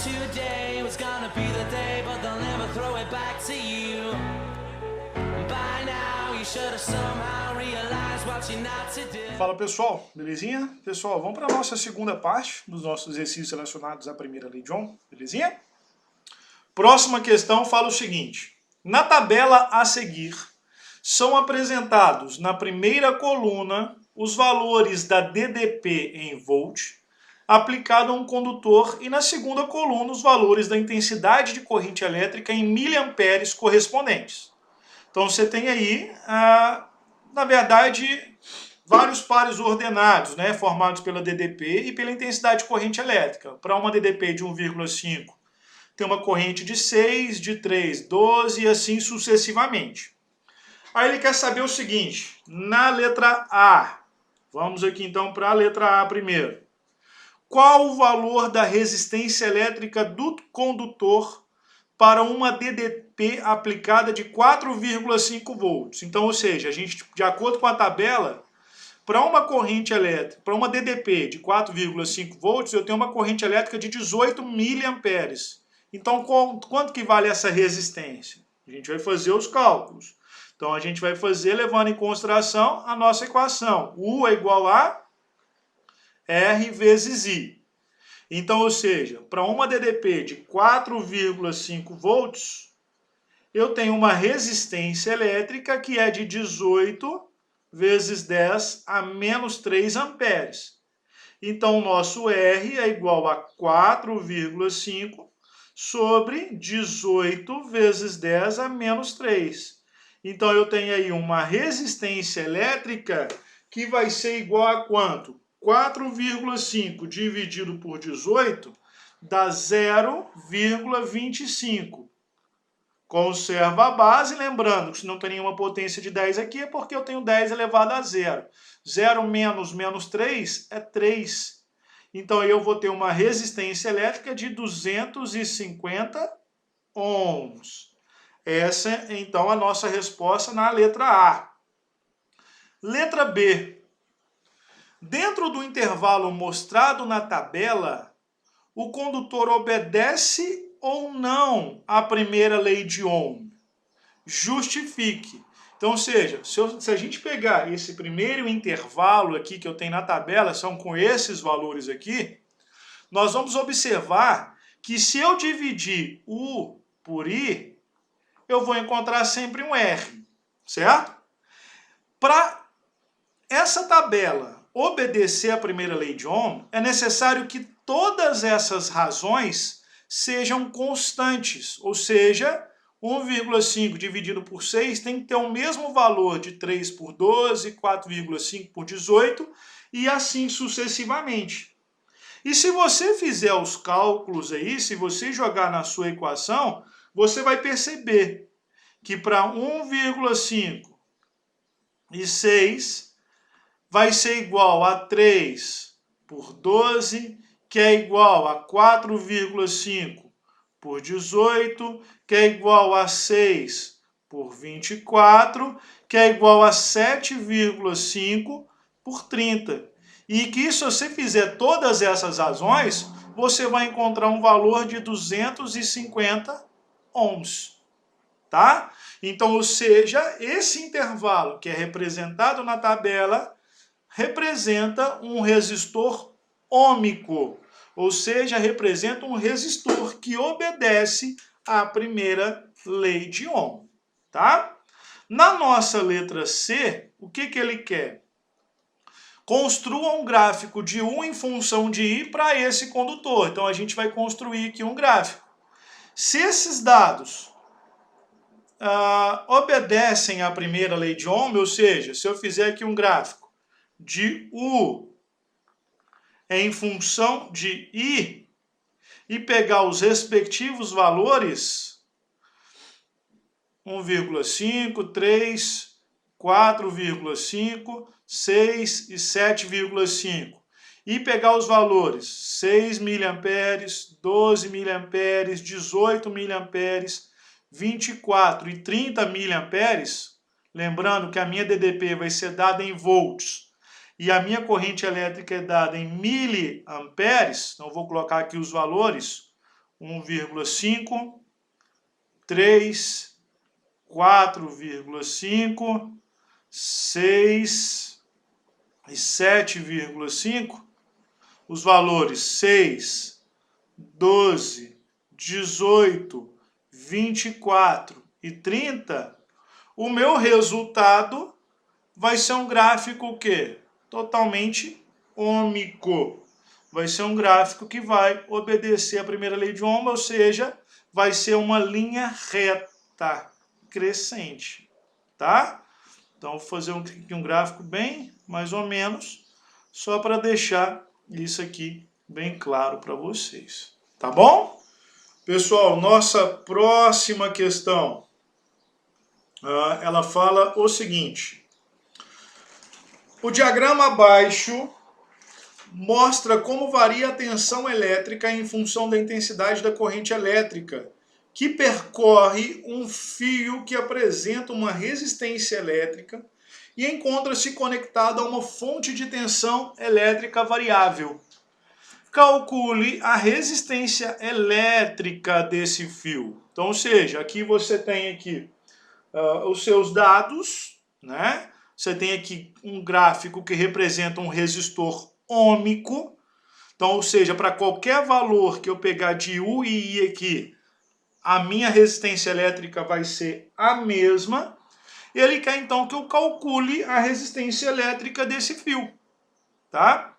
today was gonna be the day, but they'll never throw it back to you. By now you should have somehow realized what you're not to do. Fala pessoal, belezinha? Pessoal, vamos para a nossa segunda parte dos nossos exercícios relacionados à primeira lei de Ohm, belezinha? Próxima questão fala o seguinte: na tabela a seguir são apresentados na primeira coluna os valores da DDP em volt aplicado a um condutor e na segunda coluna os valores da intensidade de corrente elétrica em miliamperes correspondentes. Então você tem aí, na verdade, vários pares ordenados, né, formados pela DDP e pela intensidade de corrente elétrica. Para uma DDP de 1,5 tem uma corrente de 6, de 3, 12 e assim sucessivamente. Aí ele quer saber o seguinte, na letra A, vamos aqui então para a letra A primeiro. Qual o valor da resistência elétrica do condutor para uma DDP aplicada de 4,5 volts? Então, ou seja, a gente, de acordo com a tabela, para uma corrente elétrica, para uma DDP de 4,5 volts, eu tenho uma corrente elétrica de 18 miliamperes. Então, quanto que vale essa resistência? A gente vai fazer os cálculos. Então, a gente vai fazer levando em consideração a nossa equação. U é igual a R vezes I. Então, ou seja, para uma DDP de 4,5 volts, eu tenho uma resistência elétrica que é de 18 vezes 10 a menos 3 amperes. Então, o nosso R é igual a 4,5 sobre 18 vezes 10 a menos 3. Então, eu tenho aí uma resistência elétrica que vai ser igual a quanto? 4,5 dividido por 18 dá 0,25. Conserva a base, lembrando que se não tem nenhuma potência de 10 aqui é porque eu tenho 10 elevado a 0. 0 menos menos 3 é 3. Então eu vou ter uma resistência elétrica de 250 ohms. Essa é então a nossa resposta na letra A. Letra B. Dentro do intervalo mostrado na tabela, o condutor obedece ou não à primeira lei de Ohm? Justifique. Então, ou seja, se a gente pegar esse primeiro intervalo aqui que eu tenho na tabela, são com esses valores aqui, nós vamos observar que se eu dividir U por I, eu vou encontrar sempre um R, certo? Para essa tabela obedecer à primeira lei de Ohm, é necessário que todas essas razões sejam constantes, ou seja, 1,5 dividido por 6 tem que ter o mesmo valor de 3 por 12, 4,5 por 18 e assim sucessivamente. E se você fizer os cálculos aí, se você jogar na sua equação, você vai perceber que para 1,5 e 6 vai ser igual a 3 por 12, que é igual a 4,5 por 18, que é igual a 6 por 24, que é igual a 7,5 por 30. E que se você fizer todas essas razões, você vai encontrar um valor de 250 ohms. Tá? Então, ou seja, esse intervalo que é representado na tabela representa um resistor ôhmico, ou seja, representa um resistor que obedece à primeira lei de Ohm, tá? Na nossa letra C, o que ele quer? Construa um gráfico de U em função de I para esse condutor. Então, a gente vai construir aqui um gráfico. Se esses dados obedecem à primeira lei de Ohm, ou seja, se eu fizer aqui um gráfico de U em função de I e pegar os respectivos valores, 1,5, 3, 4,5, 6 e 7,5, e pegar os valores 6 miliamperes, 12 miliamperes, 18 miliamperes, 24 e 30 miliamperes, lembrando que a minha DDP vai ser dada em volts, e a minha corrente elétrica é dada em miliamperes, então vou colocar aqui os valores, 1,5, 3, 4,5, 6 e 7,5. Os valores 6, 12, 18, 24 e 30, o meu resultado vai ser um gráfico o quê? Totalmente ômico. Vai ser um gráfico que vai obedecer à primeira lei de Ohm, ou seja, vai ser uma linha reta crescente, tá? Então, vou fazer um gráfico bem mais ou menos, só para deixar isso aqui bem claro para vocês, tá bom? Pessoal, nossa próxima questão, ela fala o seguinte: o diagrama abaixo mostra como varia a tensão elétrica em função da intensidade da corrente elétrica, que percorre um fio que apresenta uma resistência elétrica e encontra-se conectado a uma fonte de tensão elétrica variável. Calcule a resistência elétrica desse fio. Então, ou seja, aqui você tem aqui os seus dados, né? Você tem aqui um gráfico que representa um resistor ômico. Então, ou seja, para qualquer valor que eu pegar de U e I aqui, a minha resistência elétrica vai ser a mesma. Ele quer então que eu calcule a resistência elétrica desse fio, tá?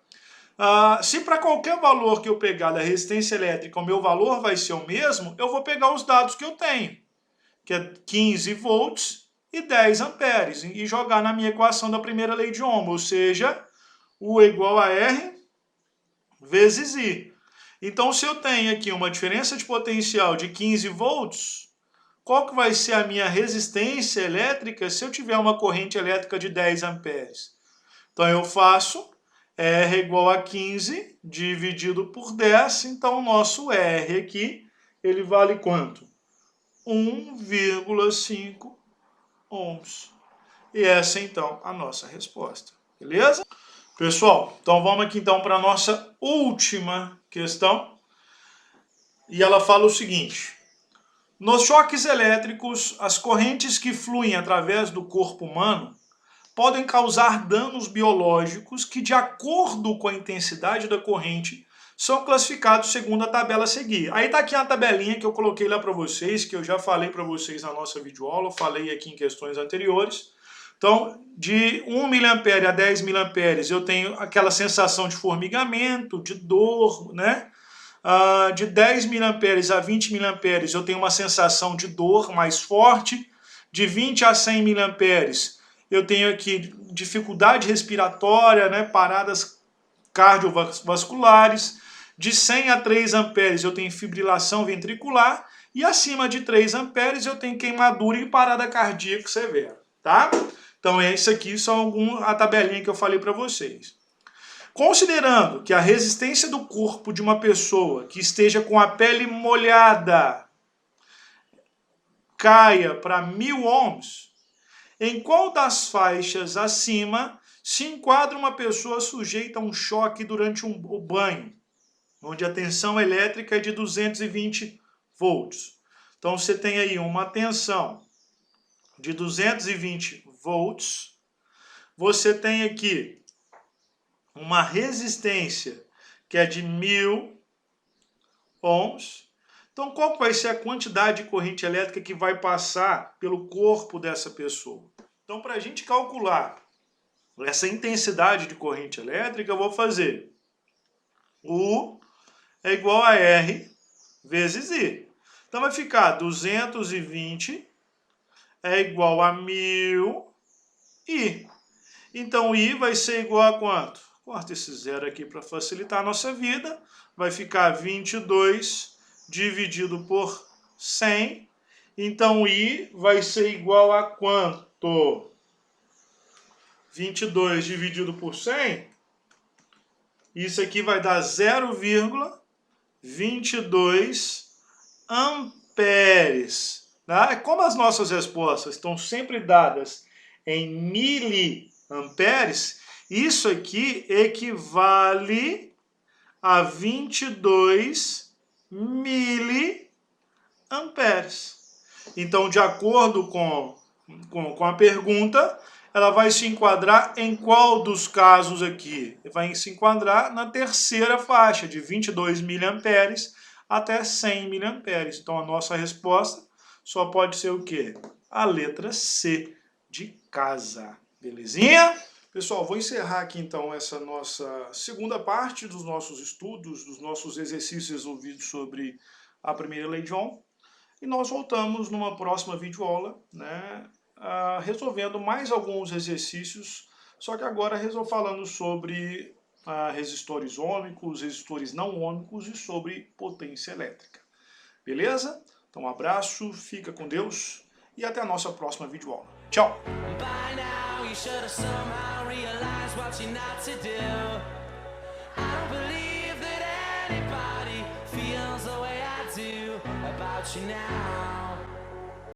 Se para qualquer valor que eu pegar da resistência elétrica o meu valor vai ser o mesmo, eu vou pegar os dados que eu tenho, que é 15 volts e 10 amperes, e jogar na minha equação da primeira lei de Ohm, ou seja, U é igual a R vezes I. Então, se eu tenho aqui uma diferença de potencial de 15 volts, qual que vai ser a minha resistência elétrica se eu tiver uma corrente elétrica de 10 amperes? Então, eu faço R igual a 15 dividido por 10, então o nosso R aqui, ele vale quanto? 1,5 ohms. E essa, então, a nossa resposta. Beleza? Pessoal, então vamos aqui então para a nossa última questão. E ela fala o seguinte: nos choques elétricos, as correntes que fluem através do corpo humano podem causar danos biológicos que, de acordo com a intensidade da corrente, são classificados segundo a tabela a seguir. Aí está aqui a tabelinha que eu coloquei lá para vocês, que eu já falei para vocês na nossa videoaula, falei aqui em questões anteriores. Então, de 1 mA a 10 mA, eu tenho aquela sensação de formigamento, de dor, né? De 10 mA a 20 mA, eu tenho uma sensação de dor mais forte. De 20 a 100 mA, eu tenho aqui dificuldade respiratória, né? Paradas cardiovasculares. De 100 a 3 amperes, eu tenho fibrilação ventricular. E acima de 3 amperes, eu tenho queimadura e parada cardíaca severa, tá? Então, isso aqui são a tabelinha que eu falei para vocês. Considerando que a resistência do corpo de uma pessoa que esteja com a pele molhada caia para 1000 ohms, em qual das faixas acima se enquadra uma pessoa sujeita a um choque durante o banho, onde a tensão elétrica é de 220 volts. Então, você tem aí uma tensão de 220 volts, você tem aqui uma resistência que é de 1000 ohms. Então, qual vai ser a quantidade de corrente elétrica que vai passar pelo corpo dessa pessoa? Então, para a gente calcular essa intensidade de corrente elétrica, eu vou fazer U é igual a R vezes I. Então, vai ficar 220 é igual a 1000 I. Então, I vai ser igual a quanto? Corta esse zero aqui para facilitar a nossa vida. Vai ficar 22 dividido por 100. Então, I vai ser igual a quanto? 22 dividido por 100. Isso aqui vai dar 0,22 amperes. Tá? Como as nossas respostas estão sempre dadas em miliamperes, isso aqui equivale a 22 miliamperes. amperes. Então, de acordo com a pergunta, ela vai se enquadrar em qual dos casos aqui? Vai se enquadrar na terceira faixa, de 22 miliamperes até 100 miliamperes. Então, a nossa resposta só pode ser o quê? A letra C, de casa. Belezinha? Pessoal, vou encerrar aqui então essa nossa segunda parte dos nossos estudos, dos nossos exercícios resolvidos sobre a primeira lei de Ohm. E nós voltamos numa próxima videoaula, né, resolvendo mais alguns exercícios, só que agora falando sobre resistores ômicos, resistores não ômicos e sobre potência elétrica. Beleza? Então um abraço, fica com Deus e até a nossa próxima videoaula. Tchau! By now you should have somehow realized what you're not to do. I don't believe that anybody feels the way I do about you now.